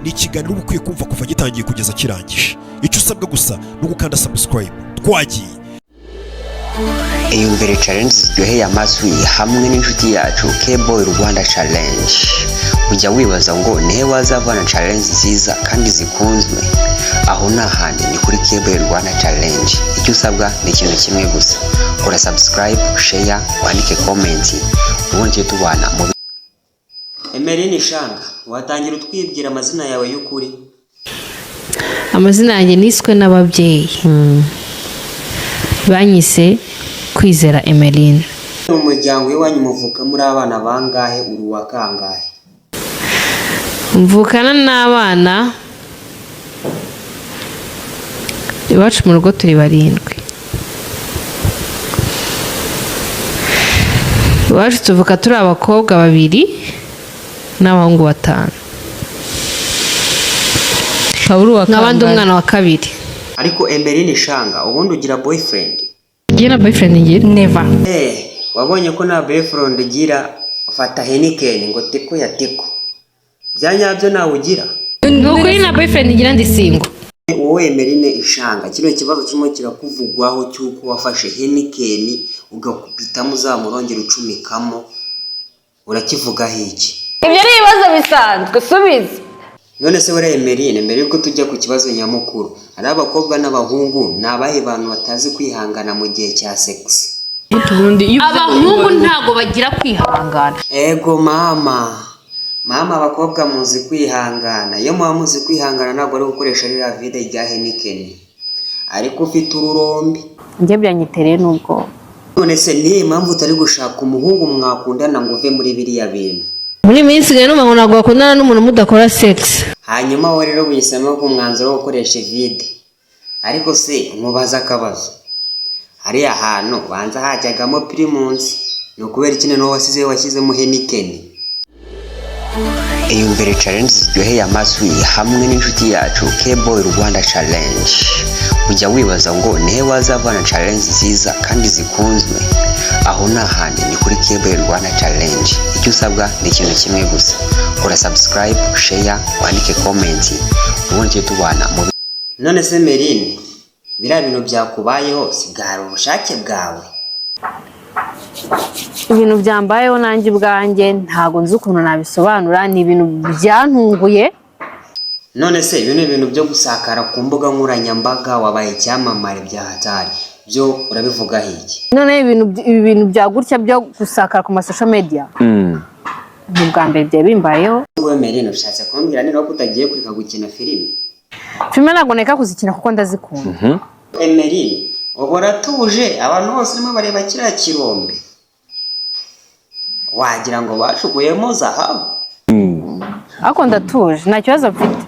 ni ikiganiro uba ukwiye kumva kuva gitangiye kugeza kirangije. Icyo usabwa gusa ni ugukanda subscribe. Twagiye. Iyumvire challenge ziryoheye amaswi hamwe n'inshuti yacu K-Boy Rwanda Challenge. Ujya wibaza ngo nihe wazavana challenge nziza kandi zikunzwe? Aho nahandi ni kuri K-Boy Rwanda Challenge. Icyo usabwa ni ikintu kimwe gusa. Kora subscribe, share, wandike comment. Ubundi tubana mu Emeline Shanga, watangira utwibwira amazina yawe y'ukuri? Amazina yanjye niswe n'ababyeyi. Banyise Kwizera Emeline. Mu muryango w'iwanyu muvuka muri abana bangahe, uri wa kangahe? Mvukana n'abana iwacu mu rugo turi barindwi. Iwacu tuvuka turi abakobwa babiri n'abahungu batanu. Nk'abandi umwana wa kabiri. Ariko Emeline Shanga, ubundi ugira boyfriend? Ngira boyfriend ngira? Never. Wabonye ko na boyfriend ugira ufata Heineken ngo teko ya teko. Byanyabyo nawe ugira? Nukuri na boyfriend ngira ndi single. Wowe Emeline Shanga, kino kibazo kimwe kirakuvugwaho cyuko wafashe Heineken ugakubitamo uzamurongera ucumikamo. Urakivuga iki? Ibyo ari ibibazo bisanzwe, subiza. None se wari Emeline, mbere yuko tujya ku kibazo nyamukuru, ari abakobwa n'abahungu nabahe bantu batazi kwihangana mu gihe cya sex? Abahungu ntago bagira kwihangana. Ego mama abakobwa muzi kwihangana. Iyo muba muzi kwihangana ntabwo ari gukoresha ririya vide rya Heineken, ariko ufite ururombi. Njye byanyitereye n'ubwo. None se niyo mpamvu utari gushaka umuhungu mwakundana ngo uve muri biriya bintu? Muri minsi gano ngo ntabwo bakundana n'umuntu mudakora sex. Hanyuma wowe rero wihisemo ko umwanzuro wo gukoresha vide. Ariko se mubaza akabazo, hariya hantu banza hajyagamo Primus, ni ukubera iki noneho washyizemo Heineken? Iyumvire challenge ziryoheye amaswi hamwe n'inshuti yacu K-Boy Rwanda Challenge. Ujya wibaza ngo nihe wazavana challenge nziza kandi zikunzwe? Aho nahandi ni kuri K-Boy Rwanda Challenge. Icyo usabwa ni ikintu kimwe gusa. Kora subscribe, share, wandike comment. Ubundi tubana mu None se Emeline, biriya bintu byakubayeho sigara ubushake bwawe? Ibintu byambayeho nanjye ubwanjye ntago nzi ukuntu nabisobanura, ni ibintu byantunguye. None se ibyo ni ibintu byo gusakara ku mbuga nkoranyambaga, wabaye icyamamare bya hatari, byo urabivuga iki? None ibintu bya gutya byo gusakara ku social media ni bwa mbere bye bimbayeho. Wowe Emeline, ushatse kumbwira niba utagiye kwiga gukina filime? Filime ntabwo neka kuzikina kuko ndazikunda. Emeline, ubora tuje abantu bose barimo bareba kiriya kirombe, wagira ngo bashukuyemo zahabu. Ako ndatuje, nta kibazo mfite.